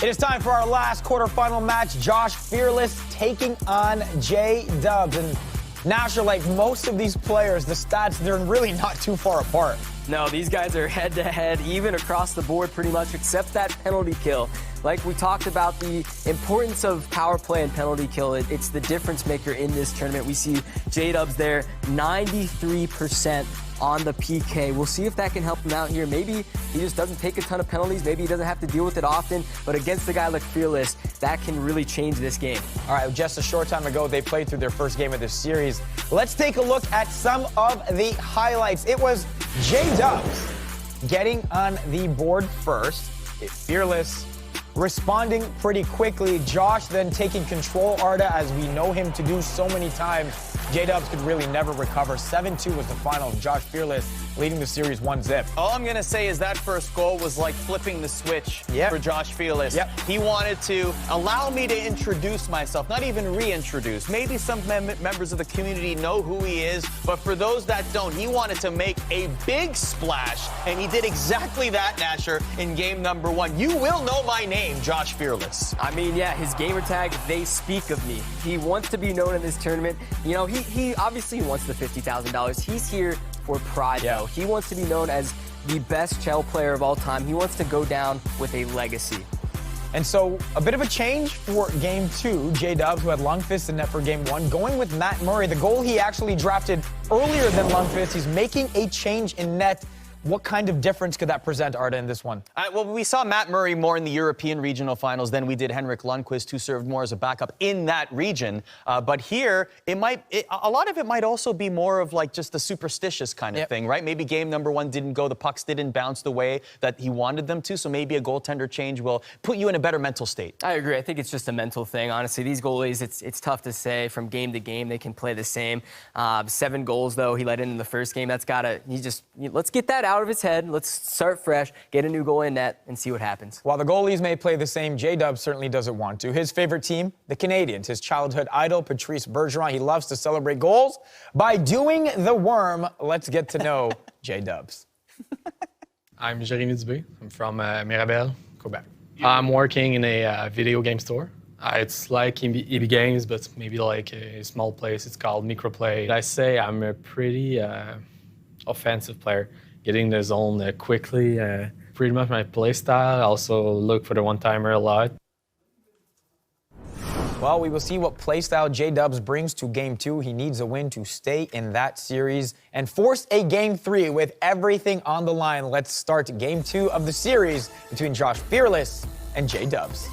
It is time for our last quarterfinal match. JoshFearless taking on Jer Dubz. And Nasher, like most of these players, the stats, they're really not too far apart. No, these guys are head-to-head, even across the board pretty much, except that penalty kill. Like we talked about the importance of power play and penalty kill, it's the difference maker in this tournament. We see Jer Dubz there, 93% on the PK. We'll see if that can help him out here. Maybe he just doesn't take a ton of penalties. Maybe he doesn't have to deal with it often. But against a guy like Fearless, that can really change this game. All right, just a short time ago, they played through their first game of this series. Let's take a look at some of the highlights. It was Jer Dubz getting on the board first. Fearless responding pretty quickly. Josh then taking control, Arda, as we know him to do so many times. Jer Dubz could really never recover. 7-2 was the final. JoshFearless leading the series 1-0. All I'm going to say is that first goal was like flipping the switch for JoshFearless. He wanted to allow me to introduce myself, not even reintroduce. Maybe some members of the community know who he is, but for those that don't, he wanted to make a big splash, and he did exactly that, Nasher, in game number 1. You will know my name, JoshFearless. I mean, yeah, his gamer tag, they speak of me. He wants to be known in this tournament. You know, he obviously wants the $50,000. He's here for pride, though. He wants to be known as the best Chell player of all time. He wants to go down with a legacy. And so, a bit of a change for Game 2. Jer Dubz, who had Lundqvist in net for Game 1, going with Matt Murray. The goal he actually drafted earlier than Lundqvist. He's making a change in net. What kind of difference could that present, Arda, in this one? Well, we saw Matt Murray more in the European regional finals than we did Henrik Lundqvist, who served more as a backup in that region. But here, a lot of it might also be more of like just a superstitious kind of thing, right? Maybe game number 1 didn't go, the pucks didn't bounce the way that he wanted them to, so maybe a goaltender change will put you in a better mental state. I agree. I think it's just a mental thing. Honestly, these goalies, it's tough to say. From game to game, they can play the same. 7 goals, though, he let in the first game. That's gotta, let's get that out of his head. Let's start fresh, get a new goal in net, and see what happens. While the goalies may play the same, Jer Dubz certainly doesn't want to. His favorite team, the Canadiens. His childhood idol, Patrice Bergeron. He loves to celebrate goals by doing the worm. Let's get to know Jer Dubz. I'm Jer Dubz. I'm from Mirabel, Quebec. I'm working in a video game store. It's like EB Games, but maybe like a small place. It's called Microplay. I say I'm a pretty offensive player. Getting the zone quickly, pretty much my play style. I also look for the one-timer a lot. Well, we will see what play style Jer Dubz brings to Game 2. He needs a win to stay in that series and force a Game 3 with everything on the line. Let's start Game 2 of the series between JoshFearless and Jer Dubz.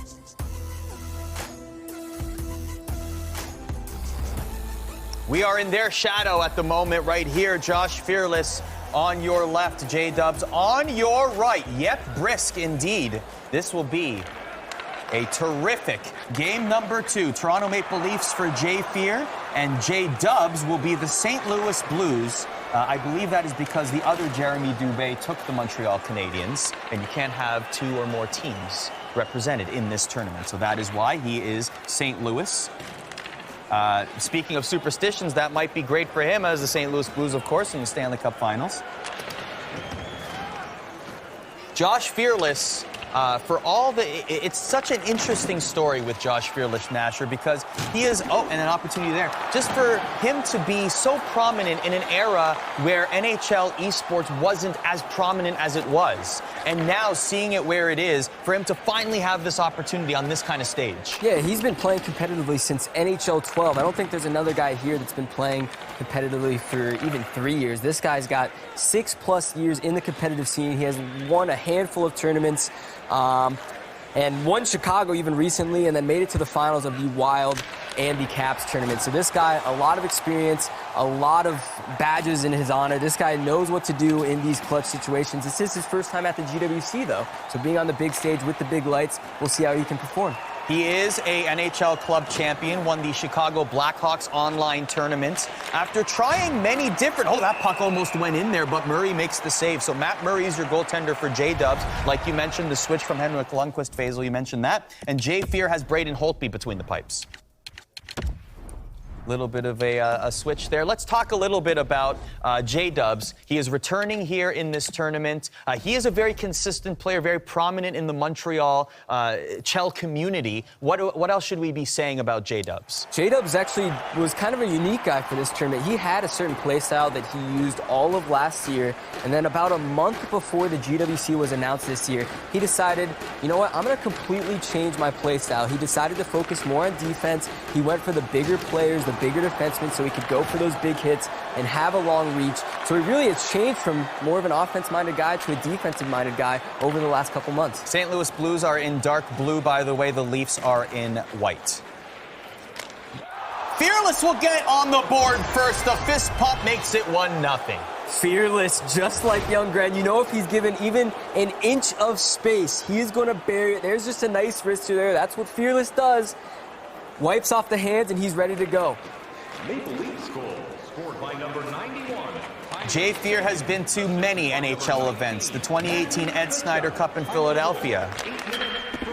We are in their shadow at the moment right here. JoshFearless on your left, Jer Dubz on your right. Yep, brisk indeed. This will be a terrific game number 2. Toronto Maple Leafs for JFear, and Jer Dubz will be the St. Louis Blues. I believe that is because the other Jeremy Dubé took the Montreal Canadiens, and you can't have 2 or more teams represented in this tournament. So that is why he is St. Louis. Speaking of superstitions, that might be great for him as the St. Louis Blues, of course, in the Stanley Cup Finals. JoshFearless, for all it's such an interesting story with JoshFearless, Nasher, because he is, and an opportunity there, just for him to be so prominent in an era where NHL esports wasn't as prominent as it was. And now seeing it where it is, for him to finally have this opportunity on this kind of stage. Yeah, he's been playing competitively since NHL 12. I don't think there's another guy here that's been playing competitively for even 3 years. This guy's got 6+ years in the competitive scene. He has won a handful of tournaments. And won Chicago even recently, and then made it to the finals of the Wild and the Caps tournament. So this guy, a lot of experience, a lot of badges in his honor. This guy knows what to do in these clutch situations. This is his first time at the GWC, though. So being on the big stage with the big lights, we'll see how he can perform. He is a NHL club champion, won the Chicago Blackhawks online tournament. After trying many different, that puck almost went in there, but Murray makes the save. So Matt Murray is your goaltender for Jer Dubz. Like you mentioned, the switch from Henrik Lundqvist, Faisal, you mentioned that. And JFear has Braden Holtby between the pipes. Little bit of a switch there. Let's talk a little bit about Jer Dubz. He is returning here in this tournament. He is a very consistent player, very prominent in the Montreal Chell community. What else should we be saying about Jer Dubz? Jer Dubz actually was kind of a unique guy for this tournament. He had a certain play style that he used all of last year, and then about a month before the GWC was announced this year, he decided, you know what, I'm going to completely change my play style. He decided to focus more on defense. He went for the bigger players, the bigger defensemen, so he could go for those big hits and have a long reach. So he really has changed from more of an offense-minded guy to a defensive-minded guy over the last couple months. St. Louis Blues are in dark blue, by the way. The Leafs are in white. Fearless will get on the board first. The fist pump makes it 1-0. Fearless, just like young Grant. You know, if he's given even an inch of space, he is going to bury it. There's just a nice wrister there. That's what Fearless does. Wipes off the hands, and he's ready to go. Maple Leafs goal, scored by number 91. Jay Fear has been to many NHL events. The 2018 Ed Snyder Cup in Philadelphia.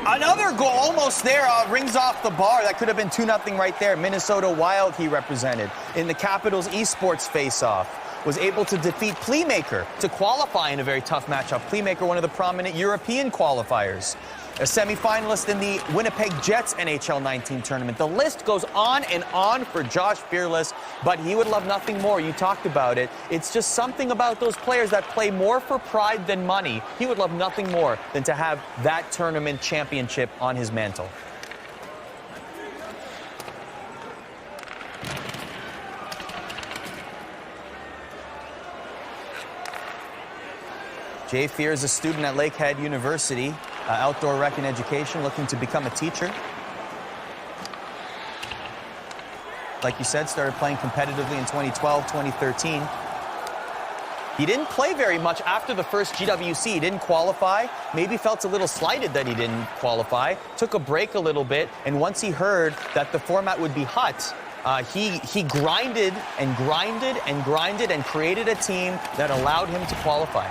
Another goal, almost there, rings off the bar. That could have been 2-0 right there. Minnesota Wild he represented in the Capitals esports face-off. Was able to defeat Playmaker to qualify in a very tough matchup. Playmaker, one of the prominent European qualifiers. A semifinalist in the Winnipeg Jets NHL 19 tournament. The list goes on and on for JoshFearless, but he would love nothing more. You talked about it. It's just something about those players that play more for pride than money. He would love nothing more than to have that tournament championship on his mantle. Jay Fear is a student at Lakehead University, outdoor rec and education, looking to become a teacher. Like you said, started playing competitively in 2012, 2013. He didn't play very much after the first GWC. He didn't qualify. Maybe felt a little slighted that he didn't qualify. Took a break a little bit, and once he heard that the format would be hot, he grinded and grinded and grinded and created a team that allowed him to qualify.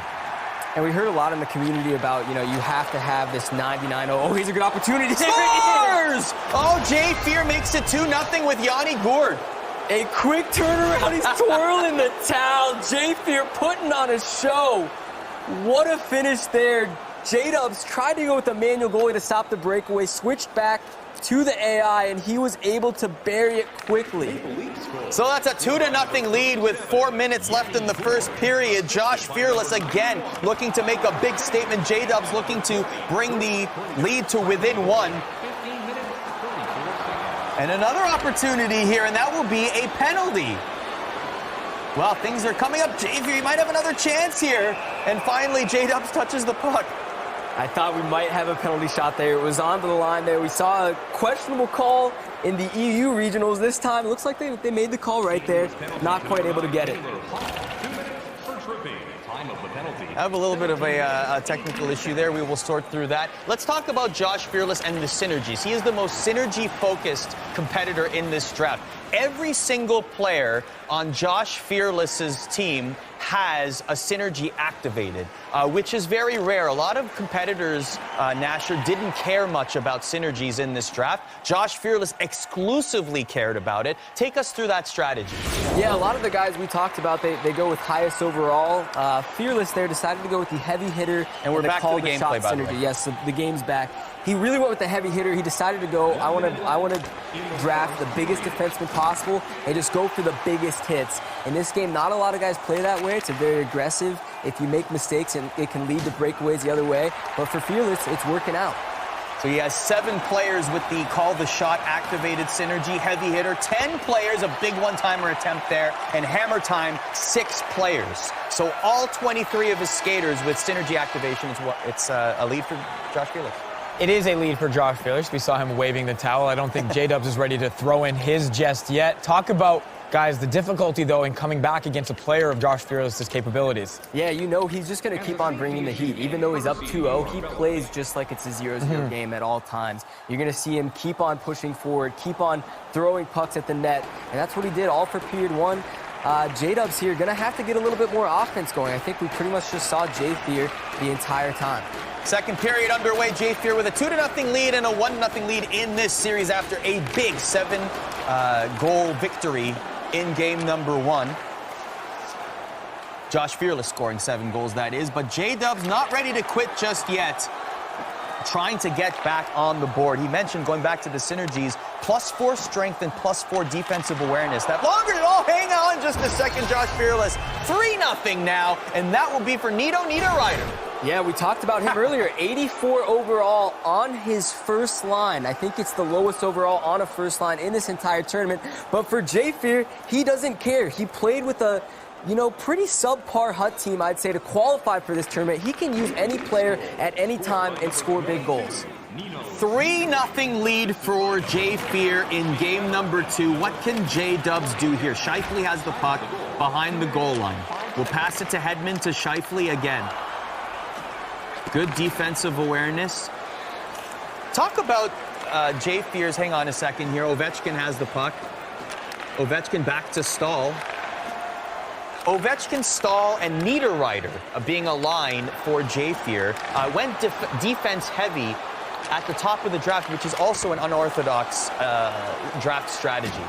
And we heard a lot in the community about, you know, you have to have this 99. Oh, here's a good opportunity. Scores! Oh, Jay Fear makes it 2-0 with Yanni Gourde. A quick turnaround. He's twirling the towel. Jay Fear putting on a show. What a finish there. Jer Dubz tried to go with the manual goalie to stop the breakaway, switched back to the AI, and he was able to bury it quickly. So that's a 2-0 lead with 4 minutes left in the first period. JoshFearless again looking to make a big statement. Jer Dubz looking to bring the lead to within 1. And another opportunity here, and that will be a penalty. Well, things are coming up. Jay Fear, you might have another chance here. And finally, Jer Dubz touches the puck. I thought we might have a penalty shot there. It was onto the line there. We saw a questionable call in the EU regionals this time. It looks like they made the call right there. Not quite able to get it. I have a little bit of a technical issue there. We will sort through that. Let's talk about JoshFearless and the synergies. He is the most synergy-focused competitor in this draft. Every single player on JoshFearless's team has a synergy activated, which is very rare. A lot of competitors, Nasher, didn't care much about synergies in this draft. JoshFearless exclusively cared about it. Take us through that strategy. Yeah, a lot of the guys we talked about, they go with highest overall. Fearless there decided to go with the heavy hitter. And we're back to the gameplay, by the way. Yes, the game's back. He really went with the heavy hitter. He decided to go, I want to draft the biggest defenseman possible and just go for the biggest hits. In this game, not a lot of guys play that way. It's a very aggressive. If you make mistakes, and it can lead to breakaways the other way. But for Fearless, it's working out. So he has 7 players with the call the shot activated synergy, heavy hitter, 10 players, a big one-timer attempt there, and hammer time, 6 players. So all 23 of his skaters with synergy activation, it's a lead for JoshFearless. It is a lead for JoshFearless. We saw him waving the towel. I don't think Jer Dubz is ready to throw in his just yet. Talk about, guys, the difficulty, though, in coming back against a player of JoshFearless' capabilities. Yeah, you know, he's just going to keep on bringing the heat. Even though he's up 2-0, he plays just like it's a 0-0 game at all times. You're going to see him keep on pushing forward, keep on throwing pucks at the net, and that's what he did all for period 1. Jer Dubz here going to have to get a little bit more offense going. I think we pretty much just saw Jay Fear the entire time. Second period underway. JFear with a 2-0 lead and a 1-0 lead in this series after a big 7-goal victory in game number 1. JoshFearless scoring 7 goals, that is. But JDubz not ready to quit just yet. Trying to get back on the board. He mentioned going back to the synergies, +4 strength and +4 defensive awareness. That longer, oh, hang on just a second, JoshFearless. 3-0 now, and that will be for Nito Ryder. Yeah, we talked about him earlier. 84 overall on his first line. I think it's the lowest overall on a first line in this entire tournament. But for JFear, he doesn't care. He played with a pretty subpar Hut team, I'd say, to qualify for this tournament. He can use any player at any time and score big goals. 3-0 lead for JFear in game number 2. What can JDubz do here? Scheifele has the puck behind the goal line. We'll pass it to Hedman, to Scheifele again. Good defensive awareness. Talk about JFear's, hang on a second here. Ovechkin has the puck. Ovechkin back to Stahl. Ovechkin, Stahl, and Niederreiter being a line for JFear. Went defense heavy at the top of the draft, which is also an unorthodox draft strategy.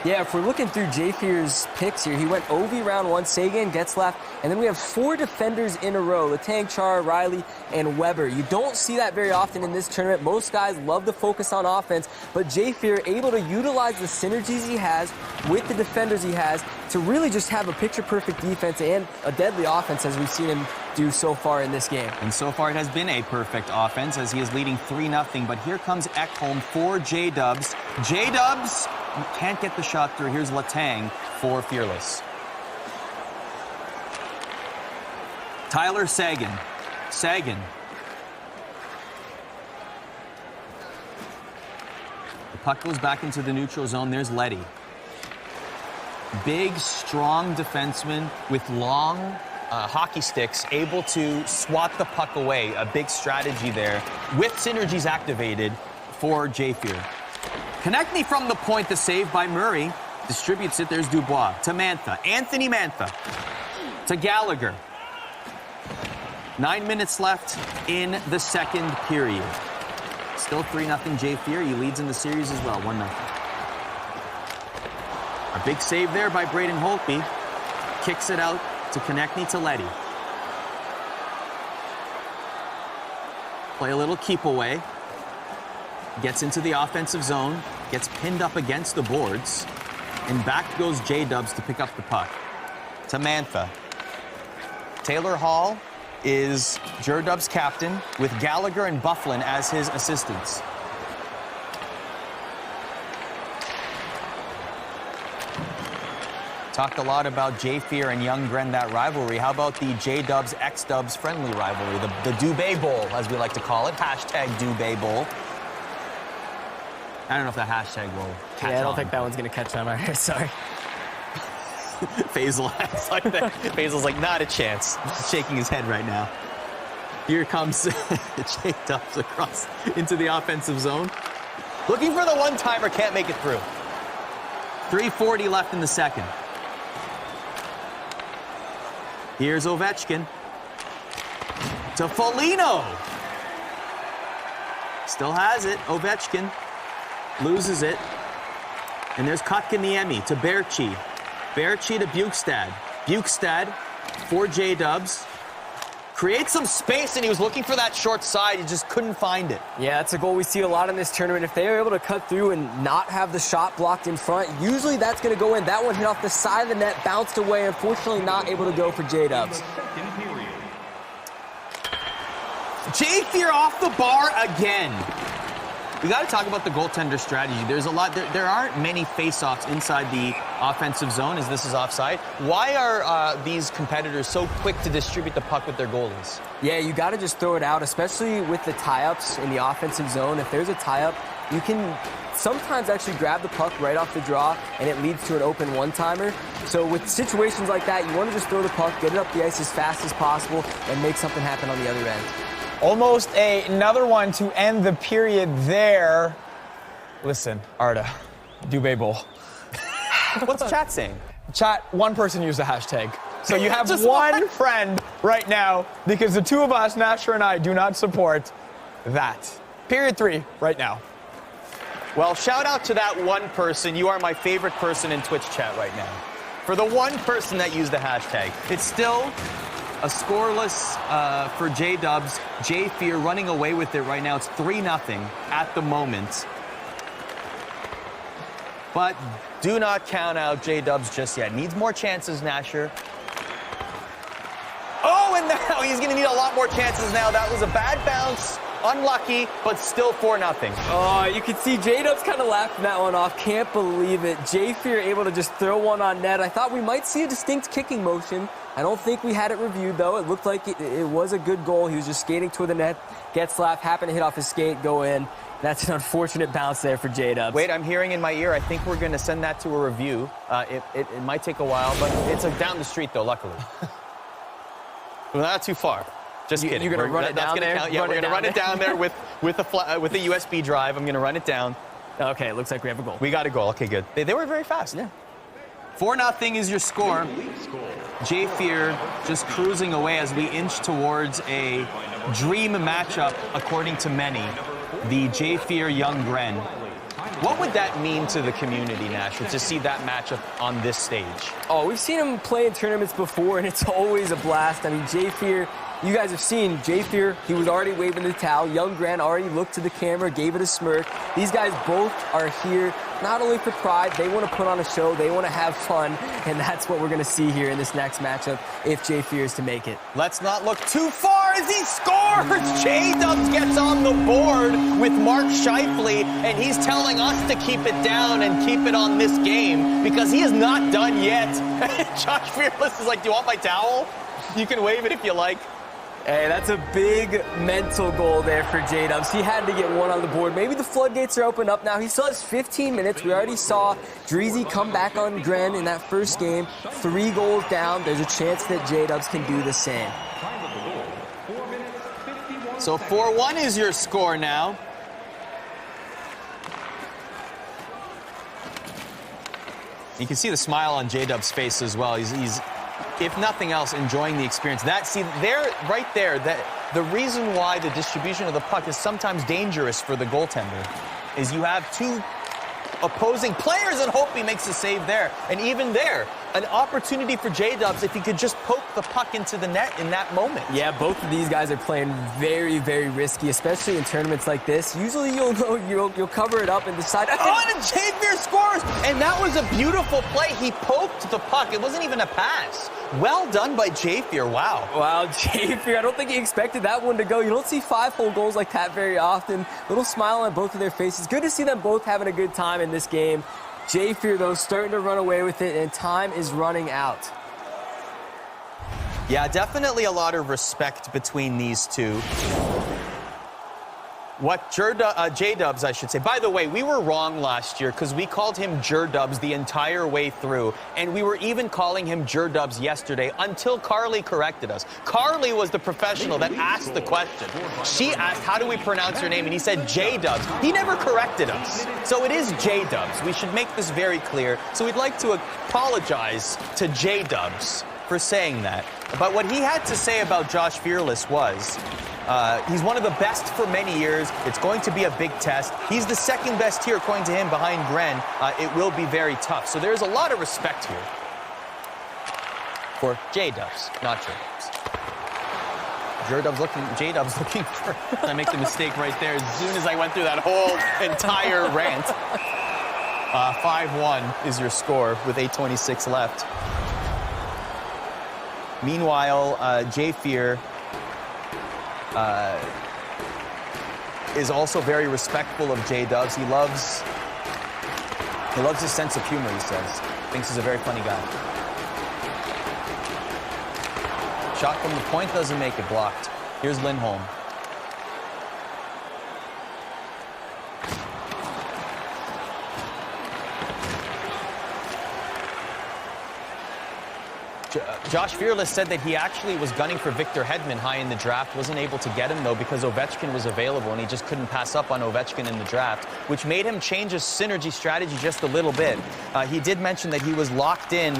Yeah, if we're looking through JFear's picks here, he went Ovi round 1, Sagan, Getzlaf, and then we have 4 defenders in a row, Letang, Chara, Riley, and Weber. You don't see that very often in this tournament. Most guys love to focus on offense, but JFear able to utilize the synergies he has with the defenders he has to really just have a picture-perfect defense and a deadly offense, as we've seen him do so far in this game. And so far it has been a perfect offense as he is leading 3-0, but here comes Ekholm for JDubz. JDubz can't get the shot through. Here's Letang for Fearless. Tyler Sagan. The puck goes back into the neutral zone. There's Letty. Big, strong defenseman with long hockey sticks, able to swat the puck away. A big strategy there with synergies activated for JFear. Konechny from the point, the save by Murray. Distributes it, there's Dubois. To Mantha, Anthony Mantha. To Gallagher. 9 minutes left in the second period. Still 3-0 JFear. He leads in the series as well, 1-0. A big save there by Braden Holtby. Kicks it out to Konechny, to Letty. Play a little keep away. Gets into the offensive zone, gets pinned up against the boards, and back goes JDubz to pick up the puck. To Mantha. Taylor Hall is Jer Dubz' captain, with Gallagher and Bufflin as his assistants. Talked a lot about JFear and Young-Gren, that rivalry. How about the JDubz XDubz friendly rivalry, the Dubé Bowl, as we like to call it, hashtag Dubé Bowl. I don't know if that hashtag will catch on. Yeah, I don't think that one's going to catch on. All right, sorry. Faisal acts like that. Faisal's like, not a chance. He's shaking his head right now. Here comes JDubz across into the offensive zone. Looking for the one-timer, can't make it through. 3:40 left in the second. Here's Ovechkin. To Foligno. Still has it, Ovechkin. Loses it. And there's Kotkaniemi to Berchi. Berchi to Bukestad. Bukestad for JDubz. Creates some space, and he was looking for that short side. He just couldn't find it. Yeah, that's a goal we see a lot in this tournament. If they are able to cut through and not have the shot blocked in front, usually that's going to go in. That one hit off the side of the net, bounced away. Unfortunately, not able to go for JDubz. JFear off the bar again. We got to talk about the goaltender strategy. There's a lot. There aren't many face-offs inside the offensive zone, as this is offside. Why are these competitors so quick to distribute the puck with their goalies? Yeah, you got to just throw it out, especially with the tie-ups in the offensive zone. If there's a tie-up, you can sometimes actually grab the puck right off the draw, and it leads to an open one-timer. So with situations like that, you want to just throw the puck, get it up the ice as fast as possible, and make something happen on the other end. Almost another one to end the period there. Listen, Arda, Dubé Bowl. What's chat saying? Chat, one person used the hashtag. So you have Just one friend right now because the two of us, Nasher and I, do not support that. Period 3 right now. Well, shout out to that one person. You are my favorite person in Twitch chat right now. For the one person that used the hashtag. It's still a scoreless for JDubz. JFear running away with it right now. It's 3-0 at the moment. But do not count out JDubz just yet. Needs more chances, Nasher. Oh, and now he's going to need a lot more chances now. That was a bad bounce. Unlucky, but still 4-0. Oh, you can see J-Dubz kind of laughing that one off. Can't believe it. JFear able to just throw one on net. I thought we might see a distinct kicking motion. I don't think we had it reviewed, though. It looked like it was a good goal. He was just skating toward the net. Getzlaf happened to hit off his skate, go in. That's an unfortunate bounce there for J-Dubz. Wait, I'm hearing in my ear. I think we're going to send that to a review. It might take a while, but it's down the street, though, luckily. Well, not too far. Just kidding. You're going to run it down there? Yeah, we're going to run it down there with a USB drive. I'm going to run it down. Okay, it looks like we have a goal. We got a goal. Okay, good. They were very fast. Yeah. 4-0 is your score. JFear just cruising away as we inch towards a dream matchup, according to many. The JFear Young Gren. What would that mean to the community, Nasher, to see that matchup on this stage? Oh, we've seen him play in tournaments before, and it's always a blast. I mean, JFear, you guys have seen JFear, he was already waving the towel. Young Grant already looked to the camera, gave it a smirk. These guys both are here not only for pride, they want to put on a show, they want to have fun, and that's what we're going to see here in this next matchup if JFear is to make it. Let's not look too far as he scores! JDubz gets on the board with Mark Scheifele, and he's telling us to keep it down and keep it on this game because he is not done yet. JoshFearless is like, do you want my towel? You can wave it if you like. Hey, that's a big mental goal there for JDubz. He had to get one on the board. Maybe the floodgates are opened up now. He still has 15 minutes. We already saw Dreezy come back on Gren in that first game. 3 goals down. There's a chance that JDubz can do the same. So 4-1 is your score now. You can see the smile on JDubz's face as well. He's if nothing else, enjoying the experience. Right there, the reason why the distribution of the puck is sometimes dangerous for the goaltender is you have 2 opposing players and hope he makes a save there. And even there, an opportunity for JDubz if he could just poke the puck into the net in that moment. Yeah, both of these guys are playing very, very risky, especially in tournaments like this. Usually you'll cover it up and decide. Oh, and JFear scores! And that was a beautiful play. He poked the puck. It wasn't even a pass. Well done by JFear. Wow. Wow, JFear, I don't think he expected that one to go. You don't see 5-hole goals like that very often. Little smile on both of their faces. Good to see them both having a good time in this game. JFear, though, starting to run away with it, and time is running out. Yeah, definitely a lot of respect between these two. What JDubz, I should say. By the way, we were wrong last year because we called him Jer Dubz the entire way through, and we were even calling him Jer Dubz yesterday until Carly corrected us. Carly was the professional that asked the question. She asked, how do we pronounce your name? And he said JDubz. He never corrected us. So it is JDubz. We should make this very clear. So we'd like to apologize to JDubz for saying that. But what he had to say about JoshFearless was, he's one of the best for many years. It's going to be a big test. He's the second best here, according to him, behind Gren. It will be very tough. So there's a lot of respect here for JDubz, not JDubz. JDubz looking for. I make the mistake right there as soon as I went through that whole entire rant. 5-1 is your score with 8:26 left. Meanwhile, JFear is also very respectful of JDubz. He loves his sense of humor, he says. Thinks he's a very funny guy. Shot from the point doesn't make it, blocked. Here's Lindholm. JoshFearless said that he actually was gunning for Victor Hedman high in the draft. Wasn't able to get him, though, because Ovechkin was available, and he just couldn't pass up on Ovechkin in the draft, which made him change his synergy strategy just a little bit. He did mention that he was locked in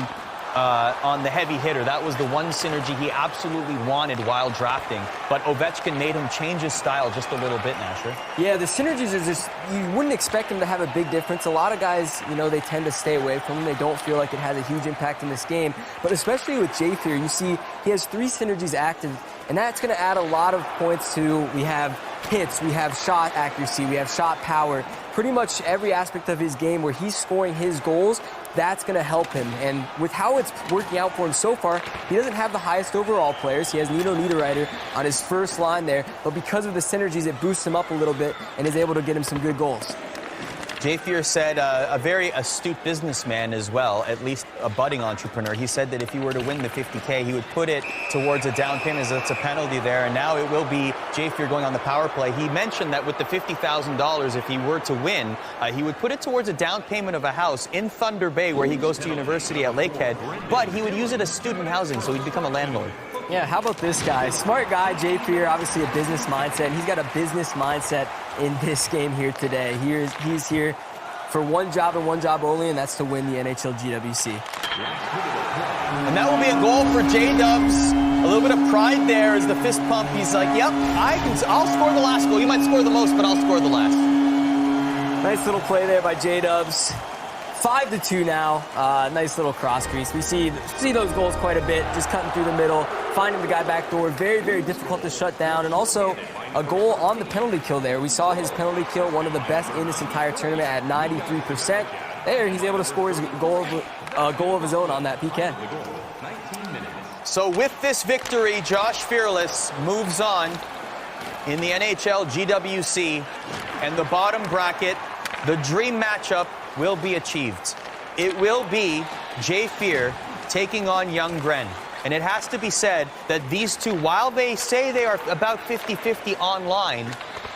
on the heavy hitter. That was the one synergy he absolutely wanted while drafting. But Ovechkin made him change his style just a little bit, Nasher. Yeah, the synergies are just, you wouldn't expect him to have a big difference. A lot of guys, you know, they tend to stay away from him. They don't feel like it has a huge impact in this game. But especially with JFear, you see he has 3 synergies active, and that's going to add a lot of points to, we have hits, we have shot accuracy, we have shot power. Pretty much every aspect of his game where he's scoring his goals, that's going to help him. And with how it's working out for him so far, he doesn't have the highest overall players. He has Nino Niederreiter on his first line there, but because of the synergies, it boosts him up a little bit and is able to get him some good goals. JFear said a very astute businessman as well, at least a budding entrepreneur. He said that if he were to win the $50K, he would put it towards a down payment, as it's a penalty there, and now it will be JFear going on the power play. He mentioned that with the $50,000, if he were to win, he would put it towards a down payment of a house in Thunder Bay, where he goes to university at Lakehead, but he would use it as student housing, so he'd become a landlord. Yeah, how about this guy? Smart guy, JFear, obviously a business mindset, and he's got a business mindset in this game here today. He's here for one job and one job only, and that's to win the NHL GWC. And that will be a goal for JDubz. A little bit of pride there as the fist pump. He's like, yep, I'll score the last goal. You might score the most, but I'll score the last. Nice little play there by JDubz. 5-2 now. Nice little cross crease. We see those goals quite a bit, just cutting through the middle, finding the guy back door. Very, very difficult to shut down. And also a goal on the penalty kill there. We saw his penalty kill, one of the best in this entire tournament at 93%. There, he's able to score his goal of his own on that PK. So with this victory, JoshFearless moves on in the NHL GWC, and the bottom bracket, the dream matchup will be achieved. It will be JFear taking on Young Gren. And it has to be said that these two, while they say they are about 50-50 online,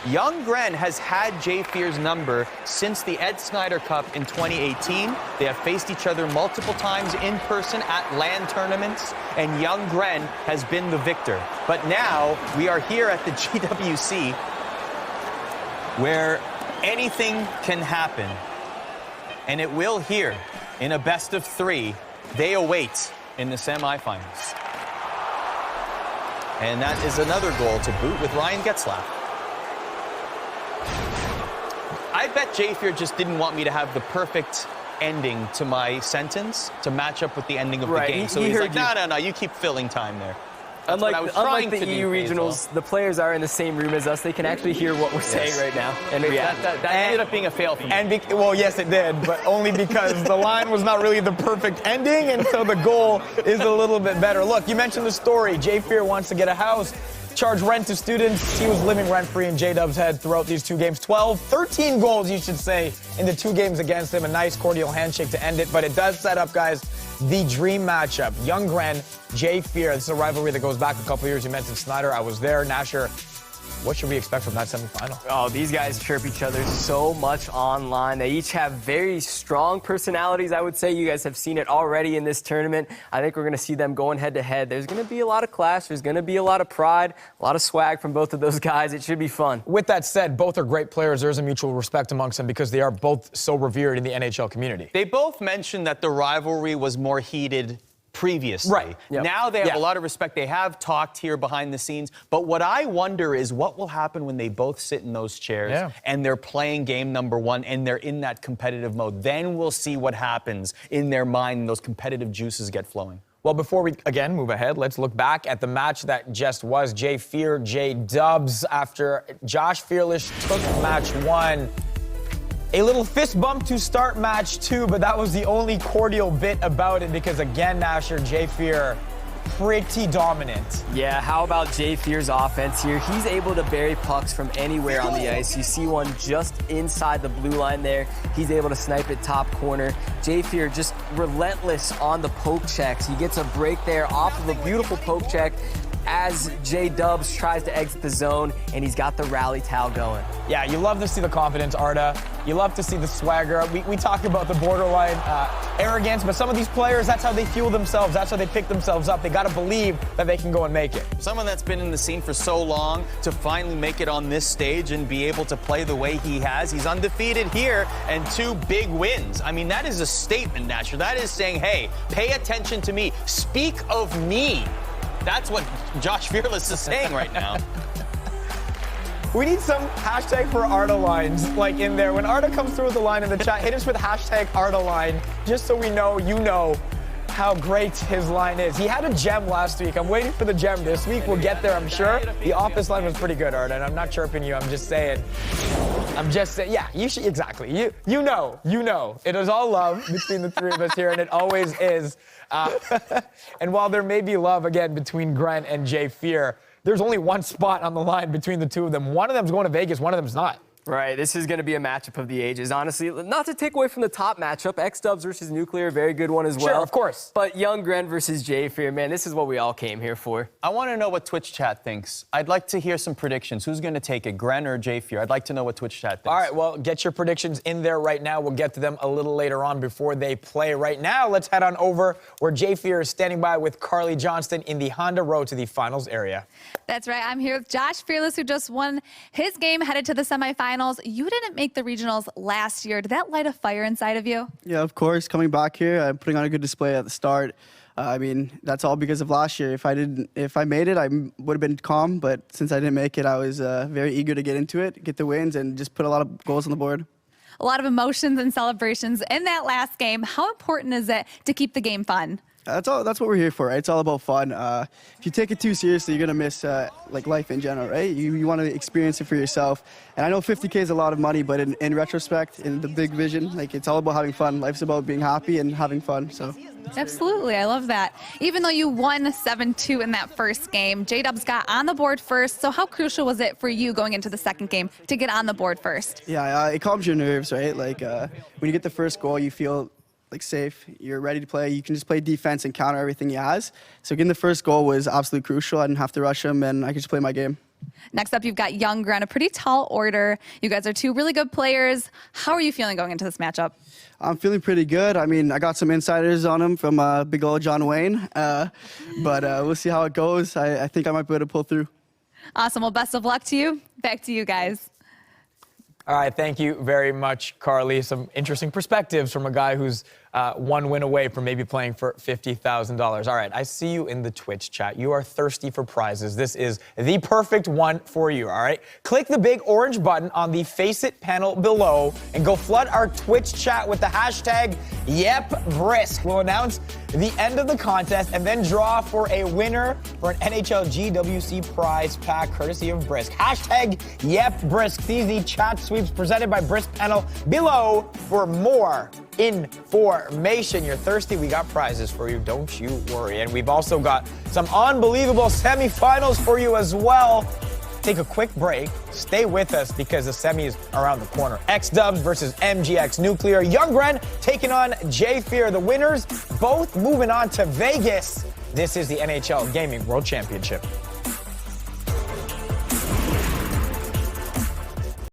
Young Gren has had JFear's number since the Ed Snyder Cup in 2018. They have faced each other multiple times in person at LAN tournaments, and Young Gren has been the victor. But now we are here at the GWC, where anything can happen. And it will here in a best-of-3. They await in the semifinals. And that is another goal to boot with Ryan Getzlaff. I bet JFear just didn't want me to have the perfect ending to my sentence to match up with the ending of the game. So he's like, no, you keep filling time there. Unlike the EU regionals, the players are in the same room as us. They can actually hear what we're saying right now and react. That ended up being a fail for me. Well, yes, it did, but only because the line was not really the perfect ending, and so the goal is a little bit better. Look, you mentioned the story. JFear wants to get a house, charge rent to students. He was living rent-free in JDubz' head throughout these 2 games. 13 goals, you should say, in the 2 games against him. A nice cordial handshake to end it, but it does set up, guys, the dream matchup. Young Gren, JFear. This is a rivalry that goes back a couple years. You mentioned Snyder. I was there. Nasher, what should we expect from that semifinal? Oh, these guys chirp each other so much online. They each have very strong personalities, I would say. You guys have seen it already in this tournament. I think we're going to see them going head-to-head. There's going to be a lot of clash. There's going to be a lot of pride, a lot of swag from both of those guys. It should be fun. With that said, both are great players. There's a mutual respect amongst them because they are both so revered in the NHL community. They both mentioned that the rivalry was more heated previously. Right. Yep. Now they have a lot of respect. They have talked here behind the scenes. But what I wonder is what will happen when they both sit in those chairs and they're playing game number 1 and they're in that competitive mode. Then we'll see what happens in their mind and those competitive juices get flowing. Well, before we, again, move ahead, let's look back at the match that just was. JFear, JDubz, after JoshFearless took match 1. A little fist bump to start match 2, but that was the only cordial bit about it because, again, Nasher, JFear, pretty dominant. Yeah, how about JFear's offense here? He's able to bury pucks from anywhere on the ice. You see one just inside the blue line there. He's able to snipe it top corner. JFear just relentless on the poke checks. He gets a break there off of a beautiful poke check. as JDubz tries to exit the zone, and he's got the rally towel going. Yeah, you love to see the confidence, Arda. You love to see the swagger. We talk about the borderline arrogance, but some of these players, that's how they fuel themselves. That's how they pick themselves up. They got to believe that they can go and make it. Someone that's been in the scene for so long to finally make it on this stage and be able to play the way he has. He's undefeated here and 2 big wins. I mean, that is a statement, Nasher. That is saying, hey, pay attention to me. Speak of me. That's what JoshFearless is saying right now. We need some hashtag for Arda lines, like in there. When Arda comes through with the line in the chat, hit us with hashtag Arda line, just so we know you know how great his line is. He had a gem last week. I'm waiting for the gem this week. We'll get there, I'm sure. The office line was pretty good, Arda, and I'm not chirping you. I'm just saying. Yeah, you should, exactly. You know. It is all love between the three of us here, and it always is. And while there may be love, again, between Grant and Jay Fear, there's only one spot on the line between the two of them. One of them's going to Vegas, one of them's not. Right, this is going to be a matchup of the ages. Honestly, not to take away from the top matchup, XDubz versus Nuclear, very good one as well. Sure, of course. But Young Gren versus Jay Fear, man, this is what we all came here for. I want to know what Twitch chat thinks. I'd like to hear some predictions. Who's going to take it, Gren or Jay Fear? I'd like to know what Twitch chat thinks. All right, well, get your predictions in there right now. We'll get to them a little later on before they play. Right now, let's head on over where Jay Fear is standing by with Carly Johnston in the Honda Road to the finals area. That's right. I'm here with JoshFearless, who just won his game, headed to the semifinals. You didn't make the regionals last year. Did that light a fire inside of you? Yeah, of course. Coming back here, I'm putting on a good display at the start. I mean, that's all because of last year. If I made it, I would have been calm. But since I didn't make it, I was very eager to get into it, get the wins, and just put a lot of goals on the board. A lot of emotions and celebrations in that last game. How important is it to keep the game fun? That's what we're here for, right? It's all about fun. If you take it too seriously, you're gonna miss like life in general, right? You want to experience it for yourself. And I know 50K is a lot of money, but in retrospect, in the big vision, like it's all about having fun. Life's about being happy and having fun. So. Absolutely, I love that. Even though you won 7-2 in that first game, JDubz got on the board first. So how crucial was it for you going into the second game to get on the board first? Yeah, it calms your nerves, right? Like when you get the first goal, you feel like safe, you're ready to play. You can just play defense and counter everything he has. So getting the first goal was absolutely crucial. I didn't have to rush him, and I could just play my game. Next up, you've got Young Gren, a pretty tall order. You guys are 2 really good players. How are you feeling going into this matchup? I'm feeling pretty good. I mean, I got some insiders on him from big old John Wayne, but we'll see how it goes. I think I might be able to pull through. Awesome. Well, best of luck to you. Back to you guys. All right, thank you very much, Carly. Some interesting perspectives from a guy who's 1 win away from maybe playing for $50,000. All right, I see you in the Twitch chat. You are thirsty for prizes. This is the perfect one for you, all right? Click the big orange button on the Face It panel below and go flood our Twitch chat with the hashtag YepBrisk. We'll announce the end of the contest and then draw for a winner for an NHL GWC prize pack courtesy of Brisk. Hashtag YepBrisk. See the chat sweeps presented by Brisk panel below for more information. You're thirsty, we got prizes for you, don't you worry. And we've also got some unbelievable semifinals for you as well. Take a quick break, stay with us because the semis are around the corner. XDubz versus MGX Nuclear. Young Gren taking on Jay Fear. The winners both moving on to Vegas. This is the NHL Gaming World Championship.